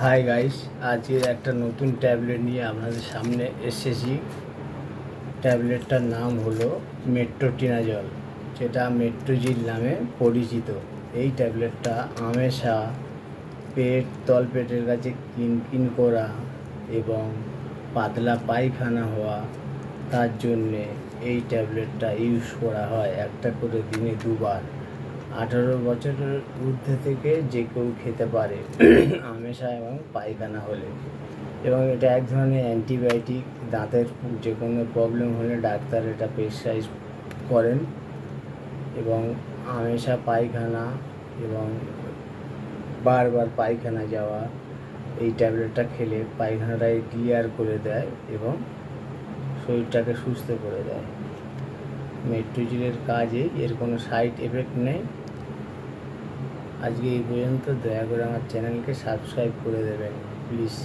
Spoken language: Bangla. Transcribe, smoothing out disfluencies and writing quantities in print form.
হাই গাইস, আজকের একটা নতুন ট্যাবলেট নিয়ে আপনাদের সামনে এসেছি। ট্যাবলেটটার নাম হলো মেট্রোটিনাজল, যেটা মেট্রোজিল নামে পরিচিত। এই ট্যাবলেটটা হামেশা তলপেটের কাছে কিনকিন করা এবং পাতলা পায়খানা হওয়া, তার জন্যে এই ট্যাবলেটটা ইউজ করা হয় একটা করে দিনে 2 বার। 18 বছরের ঊর্ধ্বে থেকে যে কেউ খেতে পারে হামেশা এবং পায়খানা হলে। এবং এটা এক ধরনের অ্যান্টিবায়োটিক। দাঁতের যে কোনো প্রবলেম হলে ডাক্তার এটা প্রেসক্রাইব করেন। এবং হামেশা পায়খানা এবং বারবার পায়খানা যাওয়া, এই ট্যাবলেটটা খেলে পায়খানাটাকে ক্লিয়ার করে দেয় এবং শরীরটাকে সুস্থ করে দেয়। মেট্রোজিলের কাজে এর কোনো সাইড এফেক্ট নেই। আজকে এই পর্যন্ত। দয়া করে আমার চ্যানেলকে সাবস্ক্রাইব করে দেবেন প্লিজ।